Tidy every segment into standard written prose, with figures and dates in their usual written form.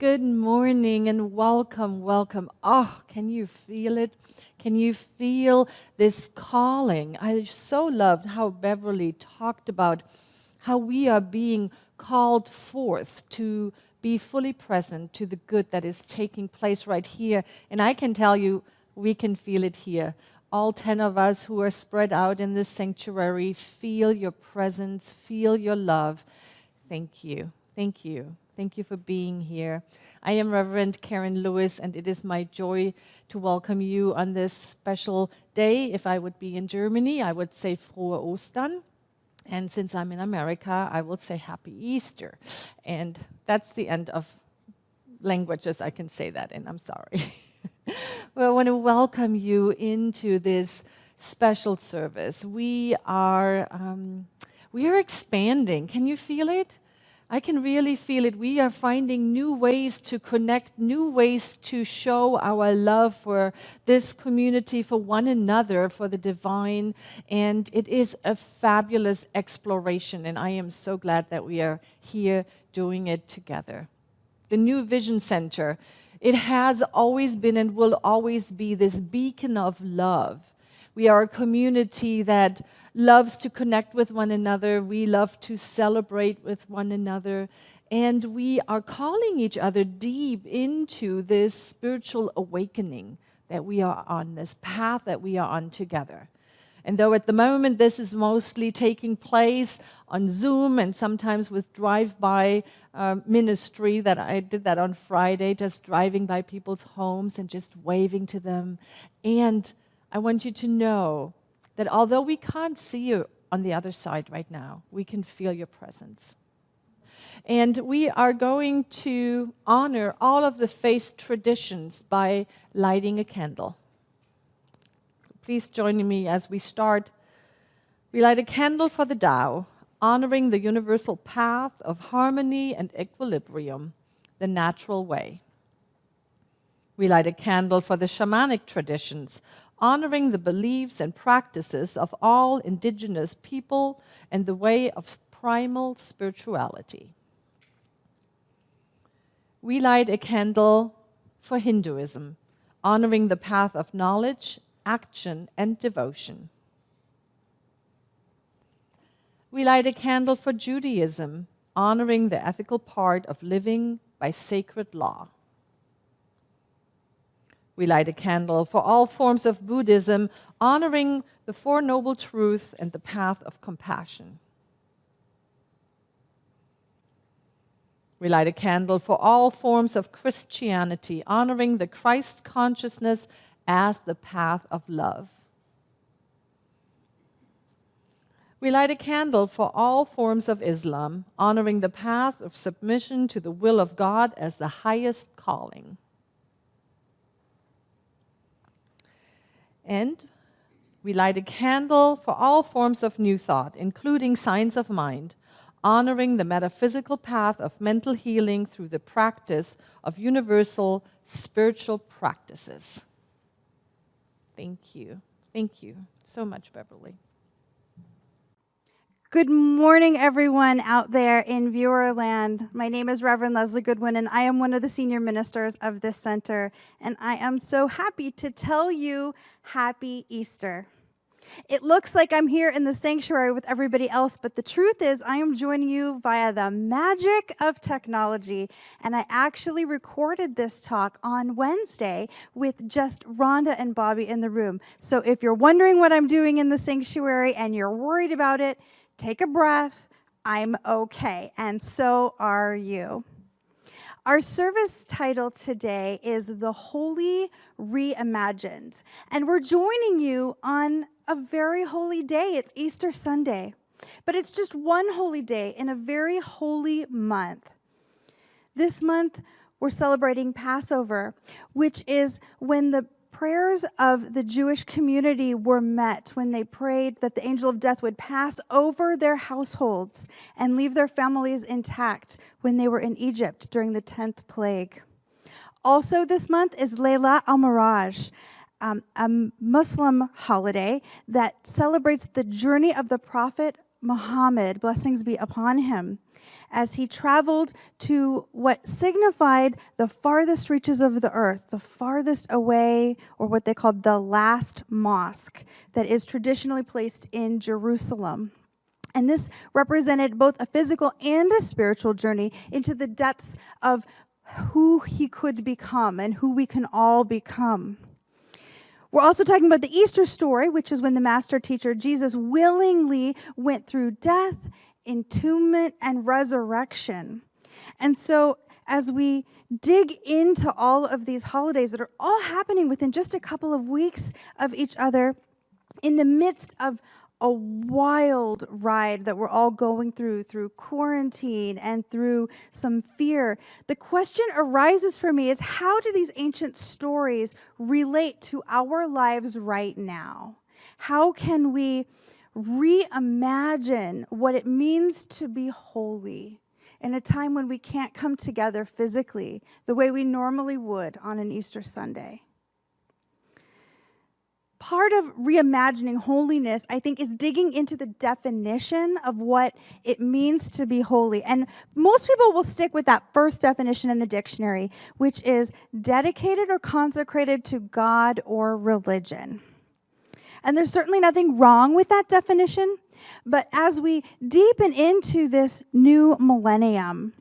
Good morning and welcome, welcome. Oh, can you feel it? Can you feel this calling? I so loved how Beverly talked about how we are being called forth to be fully present to the good that is taking place right here. And I can tell you, we can feel it here. All 10 of us who are spread out in this sanctuary feel your presence, feel your love. Thank you. Thank you. Thank you for being here. I am Reverend Karen Lewis, and it is my joy to welcome you on this special day. If I would be in Germany, I would say Frohe Ostern. And since I'm in America, I will say Happy Easter. And that's the end of languages I can say that in. I'm sorry. Well, I want to welcome you into this special service. We are expanding. Can you feel it? I can really feel it. We are finding new ways to connect, new ways to show our love for this community, for one another, for the divine. And it is a fabulous exploration, and I am so glad that we are here doing it together. The New Vision Center, it has always been and will always be this beacon of love. We are a community that loves to connect with one another. We love to celebrate with one another. And we are calling each other deep into this spiritual awakening that we are on, this path that we are on together. And though at the moment this is mostly taking place on Zoom and sometimes with drive-by ministry, that I did that on Friday, just driving by people's homes and just waving to them. And I want you to know that although we can't see you on the other side right now, we can feel your presence. And we are going to honor all of the faith traditions by lighting a candle. Please join me as we start. We light a candle for the Tao, honoring the universal path of harmony and equilibrium, the natural way. We light a candle for the shamanic traditions, honoring the beliefs and practices of all indigenous people and the way of primal spirituality. We light a candle for Hinduism, honoring the path of knowledge, action, and devotion. We light a candle for Judaism, honoring the ethical part of living by sacred law. We light a candle for all forms of Buddhism, honoring the Four Noble Truths and the path of compassion. We light a candle for all forms of Christianity, honoring the Christ consciousness as the path of love. We light a candle for all forms of Islam, honoring the path of submission to the will of God as the highest calling. And we light a candle for all forms of New Thought, including science of mind, honoring the metaphysical path of mental healing through the practice of universal spiritual practices. Thank you. Thank you so much, Beverly. Good morning, everyone out there in viewer land. My name is Reverend Leslie Goodwin, and I am one of the senior ministers of this center. And I am so happy to tell you Happy Easter. It looks like I'm here in the sanctuary with everybody else, but the truth is I am joining you via the magic of technology. And I actually recorded this talk on Wednesday with just Rhonda and Bobby in the room. So if you're wondering what I'm doing in the sanctuary and you're worried about it, take a breath. I'm okay, and so are you. Our service title today is The Holy Reimagined, and we're joining you on a very holy day. It's Easter Sunday, but it's just one holy day in a very holy month. This month, we're celebrating Passover, which is when the prayers of the Jewish community were met when they prayed that the angel of death would pass over their households and leave their families intact when they were in Egypt during the 10th plague. Also this month is Layla al-Miraj, a Muslim holiday that celebrates the journey of the Prophet Muhammad, blessings be upon him, as he traveled to what signified the farthest reaches of the earth, the farthest away, or what they called the last mosque that is traditionally placed in Jerusalem. And this represented both a physical and a spiritual journey into the depths of who he could become and who we can all become. We're also talking about the Easter story, which is when the master teacher Jesus willingly went through death, entombment, and resurrection. And so as we dig into all of these holidays that are all happening within just a couple of weeks of each other, in the midst of a wild ride that we're all going through quarantine and through some fear, the question arises for me is, how do these ancient stories relate to our lives right now? How can we reimagine what it means to be holy in a time when we can't come together physically the way we normally would on an Easter Sunday? Part of reimagining holiness, I think, is digging into the definition of what it means to be holy. And most people will stick with that first definition in the dictionary, which is dedicated or consecrated to God or religion. And there's certainly nothing wrong with that definition, but as we deepen into this new millennium,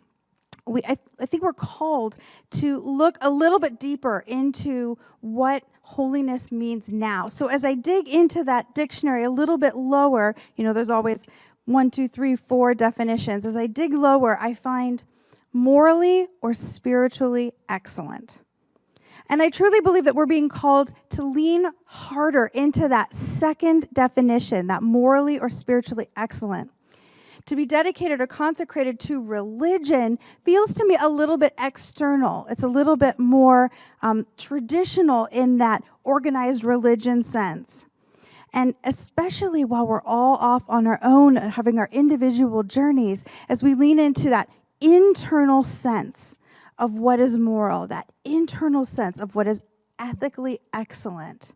I think we're called to look a little bit deeper into what holiness means now. So as I dig into that dictionary a little bit lower, there's always 1, 2, 3, 4 definitions. As I dig lower, I find morally or spiritually excellent. And I truly believe that we're being called to lean harder into that second definition, that morally or spiritually excellent. To be dedicated or consecrated to religion feels to me a little bit external. It's a little bit more traditional in that organized religion sense. And especially while we're all off on our own, having our individual journeys, as we lean into that internal sense of what is moral, that internal sense of what is ethically excellent,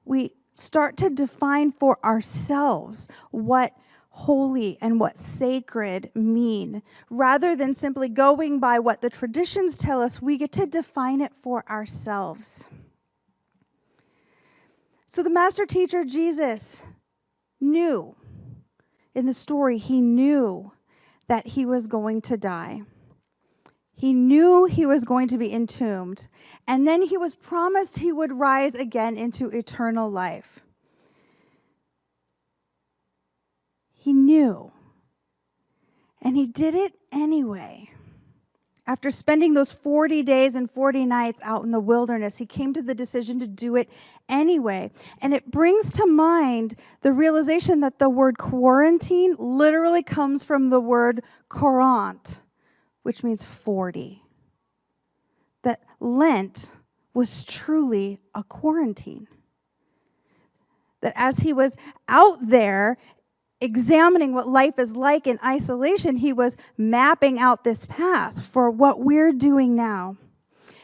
we start to define for ourselves what holy and what sacred mean. Rather than simply going by what the traditions tell us, we get to define it for ourselves. So the master teacher, Jesus, knew in the story, he knew that he was going to die. He knew he was going to be entombed. And then he was promised he would rise again into eternal life. He knew. And he did it anyway. After spending those 40 days and 40 nights out in the wilderness, he came to the decision to do it anyway. And it brings to mind the realization that the word quarantine literally comes from the word quarant, which means 40. That Lent was truly a quarantine. That as he was out there examining what life is like in isolation, he was mapping out this path for what we're doing now.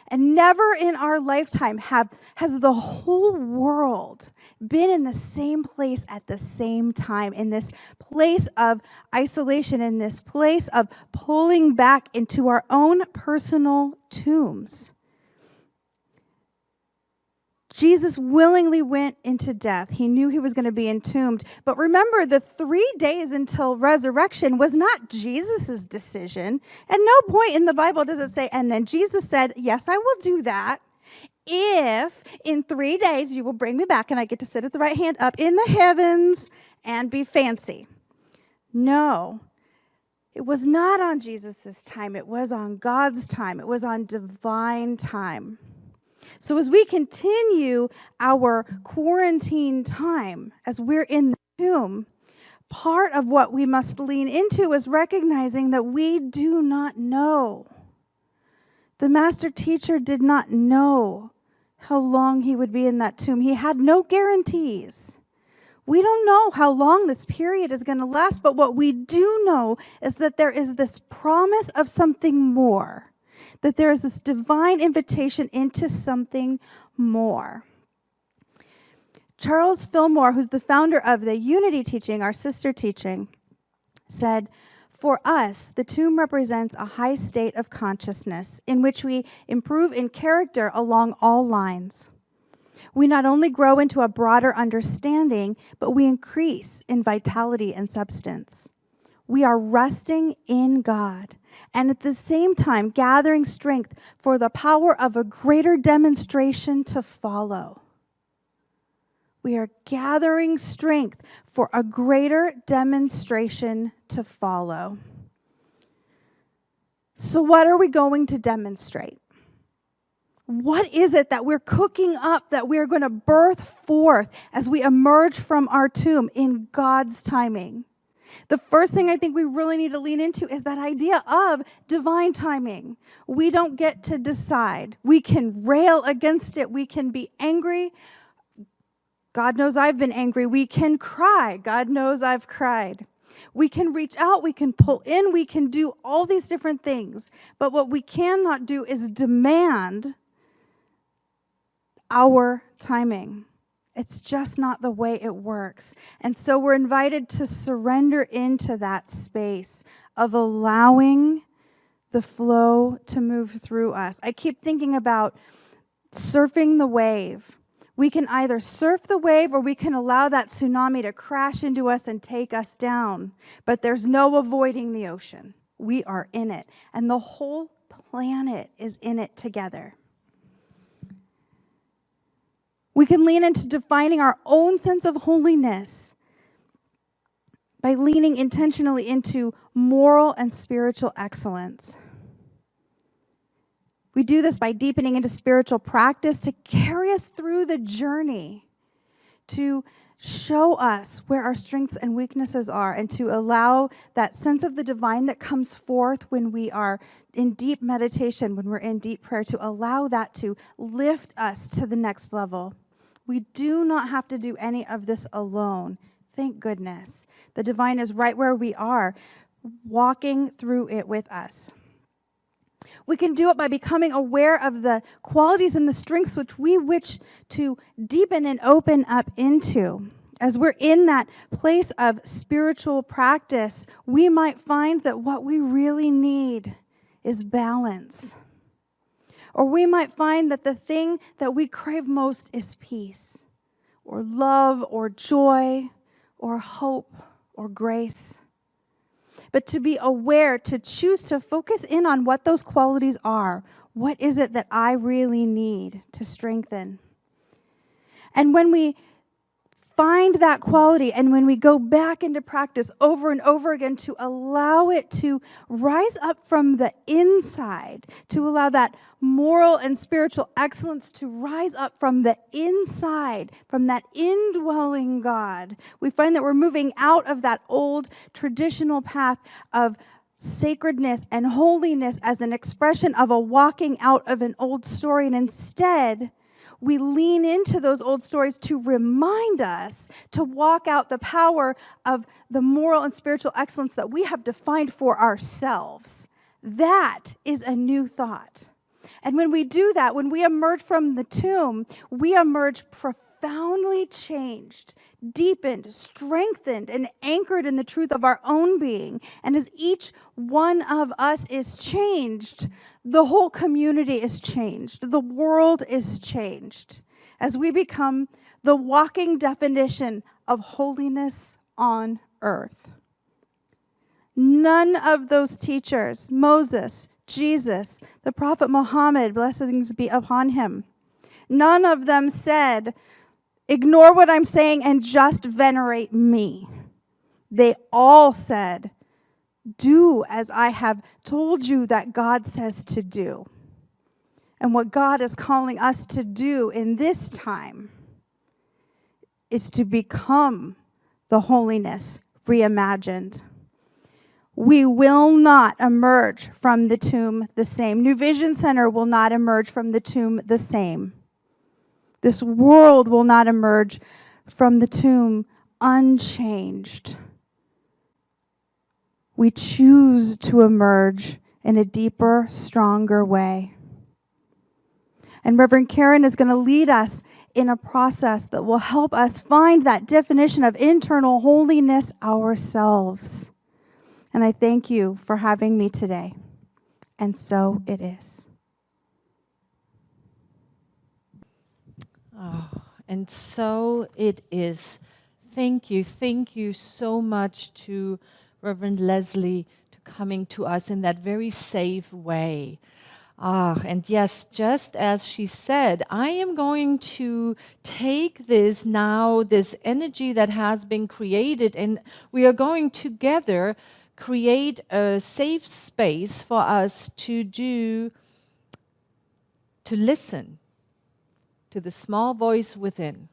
And never in our lifetime has the whole world been in the same place at the same time, in this place of isolation, in this place of pulling back into our own personal tombs. Jesus willingly went into death. He knew he was going to be entombed. But remember, the 3 days until resurrection was not Jesus' decision. At no point in the Bible does it say, and then Jesus said, yes, I will do that if in 3 days you will bring me back and I get to sit at the right hand up in the heavens and be fancy. No, it was not on Jesus' time. It was on God's time. It was on divine time. So as we continue our quarantine time, as we're in the tomb, part of what we must lean into is recognizing that we do not know. The master teacher did not know how long he would be in that tomb. He had no guarantees. We don't know how long this period is going to last, but what we do know is that there is this promise of something more. That there is this divine invitation into something more. Charles Fillmore, who's the founder of the Unity teaching, our sister teaching, said, "For us, the tomb represents a high state of consciousness in which we improve in character along all lines. We not only grow into a broader understanding, but we increase in vitality and substance. We are resting in God and at the same time gathering strength for the power of a greater demonstration to follow." We are gathering strength for a greater demonstration to follow. So what are we going to demonstrate? What is it that we're cooking up, that we're going to birth forth as we emerge from our tomb in God's timing? The first thing I think we really need to lean into is that idea of divine timing. We don't get to decide. We can rail against it. We can be angry. God knows I've been angry. We can cry. God knows I've cried. We can reach out. We can pull in. We can do all these different things. But what we cannot do is demand our timing. It's just not the way it works. And so we're invited to surrender into that space of allowing the flow to move through us. I keep thinking about surfing the wave. We can either surf the wave or we can allow that tsunami to crash into us and take us down. But there's no avoiding the ocean. We are in it. And the whole planet is in it together. We can lean into defining our own sense of holiness by leaning intentionally into moral and spiritual excellence. We do this by deepening into spiritual practice to carry us through the journey, to show us where our strengths and weaknesses are, and to allow that sense of the divine that comes forth when we are in deep meditation, when we're in deep prayer, to allow that to lift us to the next level. We do not have to do any of this alone. Thank goodness. The divine is right where we are, walking through it with us. We can do it by becoming aware of the qualities and the strengths which we wish to deepen and open up into. As we're in that place of spiritual practice, we might find that what we really need is balance. Or we might find that the thing that we crave most is peace, or love, or joy, or hope, or grace. But to be aware, to choose to focus in on what those qualities are. What is it that I really need to strengthen? And when we find that quality and when we go back into practice over and over again, to allow it to rise up from the inside, to allow that moral and spiritual excellence to rise up from the inside, from that indwelling God, we find that we're moving out of that old traditional path of sacredness and holiness as an expression of a walking out of an old story, and instead we lean into those old stories to remind us to walk out the power of the moral and spiritual excellence that we have defined for ourselves. That is a new thought. And when we do that, when we emerge from the tomb, we emerge profoundly changed, deepened, strengthened, and anchored in the truth of our own being. And as each one of us is changed, the whole community is changed. The world is changed as we become the walking definition of holiness on earth. None of those teachers, Moses, Jesus, the prophet Muhammad, blessings be upon him, none of them said, ignore what I'm saying and just venerate me. They all said, do as I have told you that God says to do. And what God is calling us to do in this time is to become the holiness reimagined. We will not emerge from the tomb the same. New Vision Center will not emerge from the tomb the same. This world will not emerge from the tomb unchanged. We choose to emerge in a deeper, stronger way. And Reverend Karen is going to lead us in a process that will help us find that definition of internal holiness ourselves. And I thank you for having me today. And so it is. Oh, and so it is. Thank you so much to Reverend Leslie to coming to us in that very safe way. And yes, just as she said, I am going to take this now, this energy that has been created, and we are going together create a safe space for us to listen to the small voice within.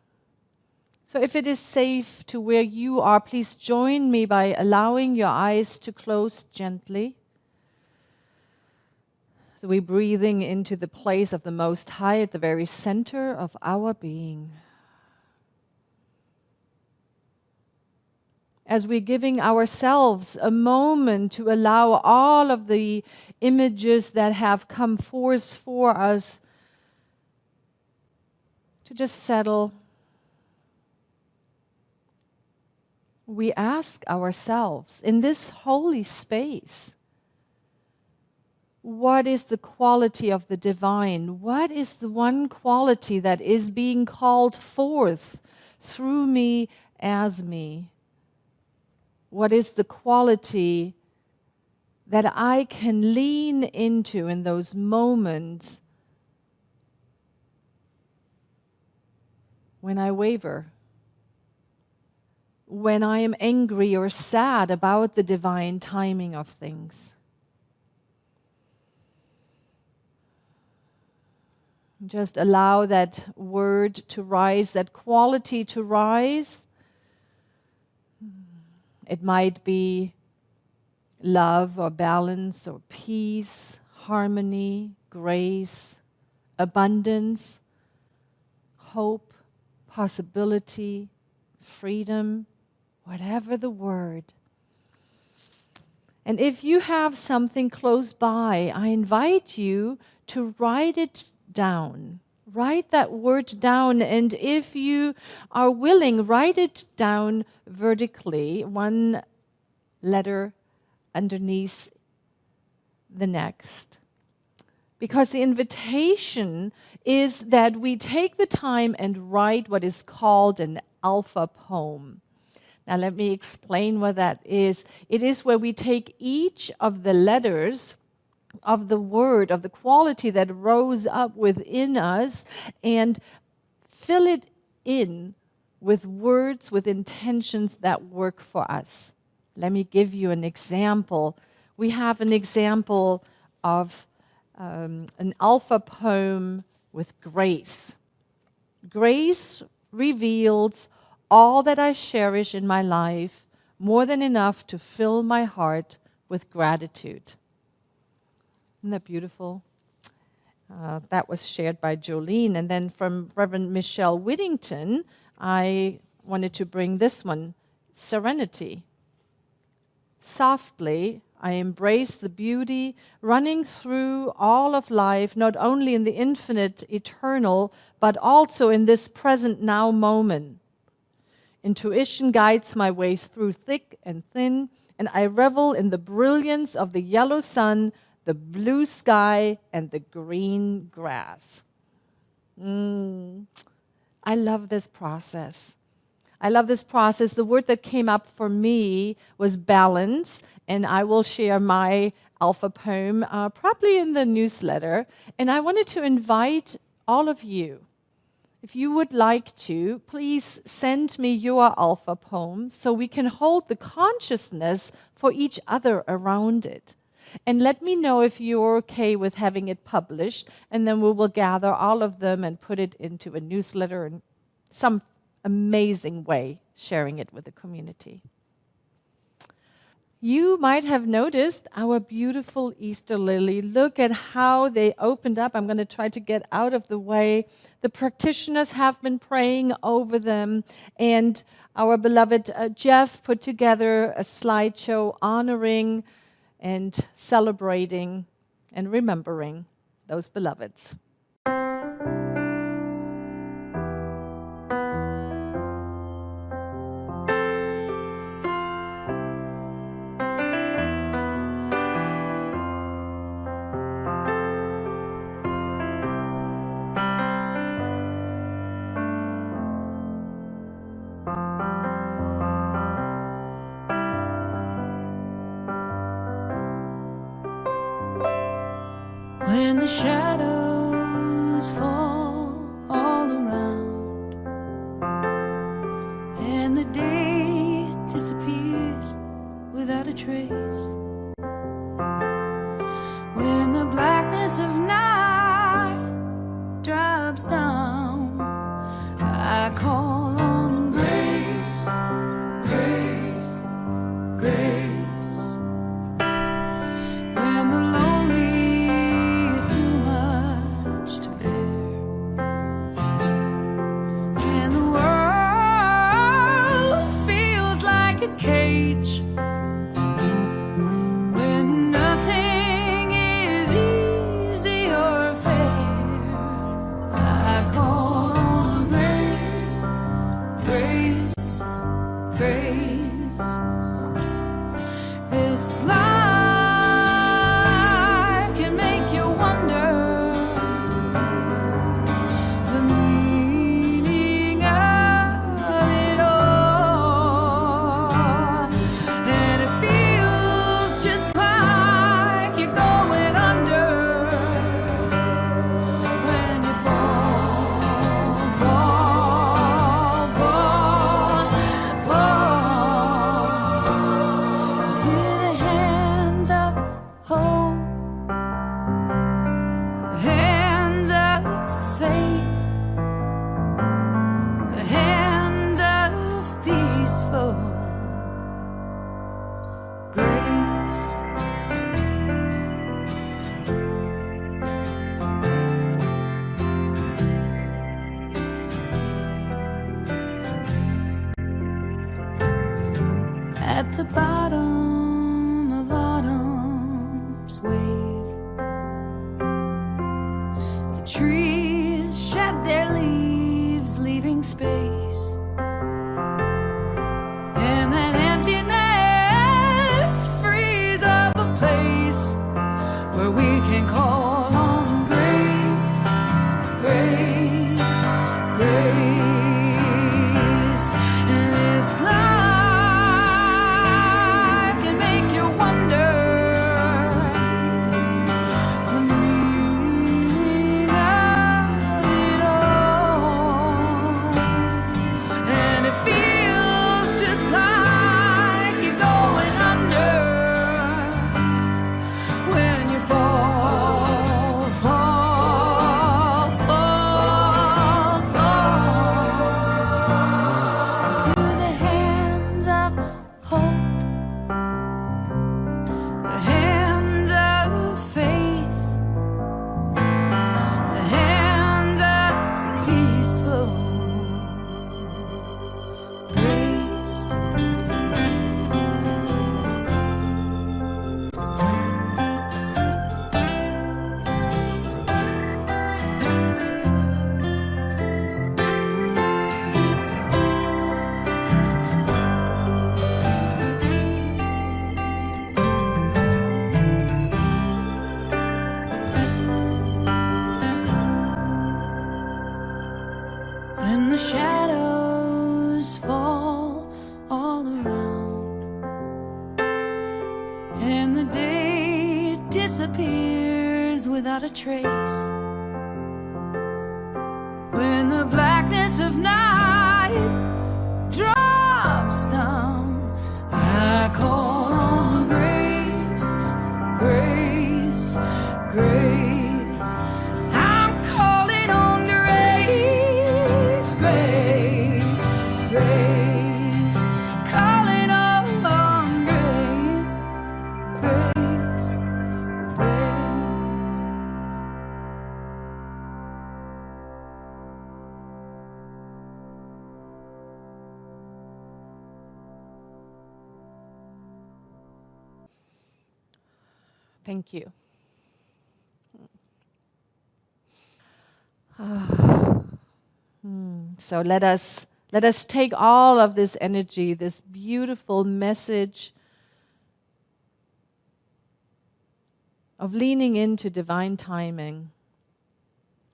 So if it is safe to where you are, please join me by allowing your eyes to close gently. So we're breathing into the place of the Most High at the very center of our being. As we're giving ourselves a moment to allow all of the images that have come forth for us to just settle, we ask ourselves in this holy space, what is the quality of the divine? What is the one quality that is being called forth through me as me? What is the quality that I can lean into in those moments when I waver? When I am angry or sad about the divine timing of things? Just allow that word to rise, that quality to rise. It might be love or balance or peace, harmony, grace, abundance, hope, possibility, freedom, whatever the word. And if you have something close by, I invite you to write it down. Write that word down, and if you are willing, write it down vertically, one letter underneath the next. Because the invitation is that we take the time and write what is called an alpha poem. Now let me explain what that is. It is where we take each of the letters of the word, of the quality that rose up within us, and fill it in with words, with intentions that work for us. Let me give you an example. We have an example of an alpha poem with grace. Grace reveals all that I cherish in my life, more than enough to fill my heart with gratitude. Isn't that beautiful? That was shared by Jolene. And then from Reverend Michelle Whittington, I wanted to bring this one, Serenity. Softly, I embrace the beauty running through all of life, not only in the infinite, eternal, but also in this present now moment. Intuition guides my way through thick and thin, and I revel in the brilliance of the yellow sun, the blue sky, and the green grass. I love this process. I love this process. The word that came up for me was balance, and I will share my alpha poem probably in the newsletter. And I wanted to invite all of you, if you would like to, please send me your alpha poem so we can hold the consciousness for each other around it. And let me know if you're okay with having it published, and then we will gather all of them and put it into a newsletter in some amazing way, sharing it with the community. You might have noticed our beautiful Easter lily. Look at how they opened up. I'm going to try to get out of the way. The practitioners have been praying over them, and our beloved Jeff put together a slideshow honoring and celebrating and remembering those beloveds. When the shadows fall all around and the day disappears without a trace, when the blackness of night drops down, I call on grace, grace, grace. When the lonely is too much to bear, and the world feels like a cage, when nothing is easy or fair, I call on grace, grace, grace. This life can make you wonder the meaning of it all, and it feels just like you're going under when you fall, fall, fall, fall into the hands of hope, the hands of faith, the hands of peaceful grace. At the bottom of autumn's wave, the trees shed their leaves, leaving space, and that emptiness frees up a place where we can call on grace, grace, grace. And this life can make you wonder the meaning of it all, and it feels just like you're going under when you fall, fall, fall, fall into the hands of hope, the hands of faith, the hands of peaceful grace. When the shadows fall all around and the day disappears without a trace, when the blackness of night drops down, I call on grace, grace, grace. I'm calling on grace, grace, grace. Calling on grace, grace, grace. Thank you. So let us take all of this energy, this beautiful message of leaning into divine timing,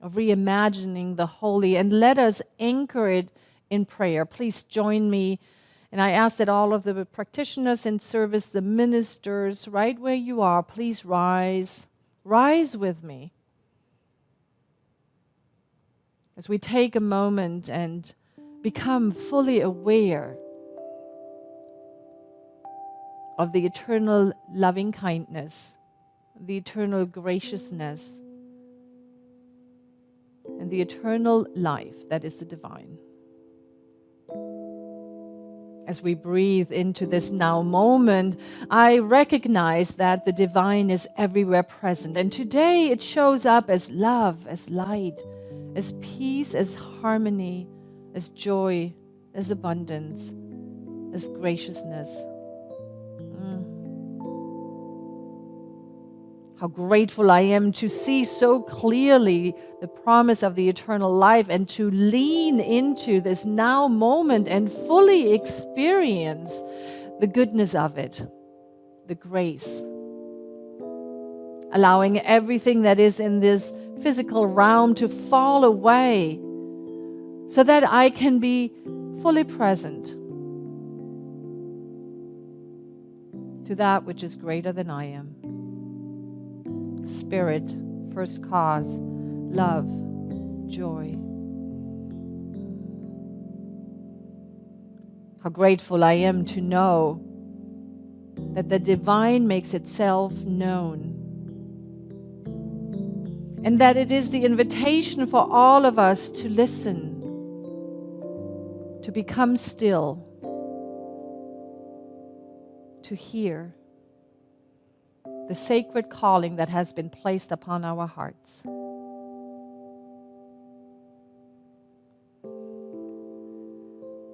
of reimagining the holy, and let us anchor it in prayer. Please join me. And I ask that all of the practitioners in service, the ministers, right where you are, please rise rise with me as we take a moment and become fully aware of the eternal loving kindness, the eternal graciousness, and the eternal life that is the divine. As we breathe into this now moment, I recognize that the divine is everywhere present. And today it shows up as love, as light, as peace, as harmony, as joy, as abundance, as graciousness. How grateful I am to see so clearly the promise of the eternal life and to lean into this now moment and fully experience the goodness of it, the grace. Allowing everything that is in this physical realm to fall away so that I can be fully present to that which is greater than I am. Spirit, first cause, love, joy. How grateful I am to know that the divine makes itself known, and that it is the invitation for all of us to listen, to become still, to hear the sacred calling that has been placed upon our hearts.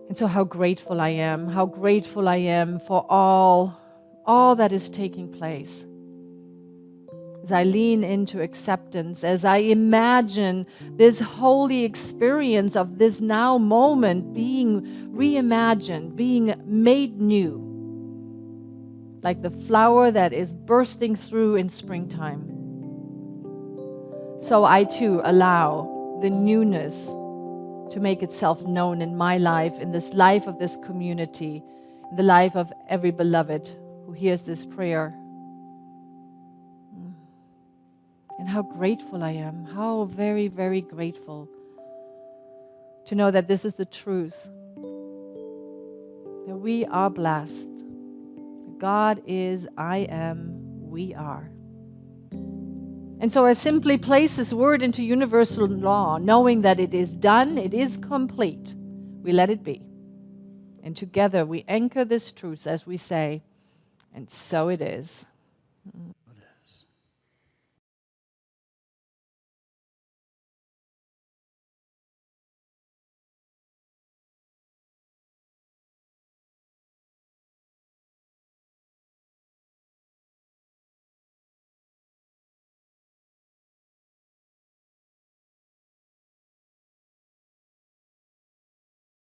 And so how grateful I am for all that is taking place. As I lean into acceptance, as I imagine this holy experience of this now moment being reimagined, being made new, like the flower that is bursting through in springtime. So I too allow the newness to make itself known in my life, in this life of this community, in the life of every beloved who hears this prayer. And how grateful I am, how very, very grateful to know that this is the truth, that we are blessed. God is, I am, we are. And so I simply place this word into universal law, knowing that it is done, it is complete. We let it be. And together we anchor this truth as we say, and so it is.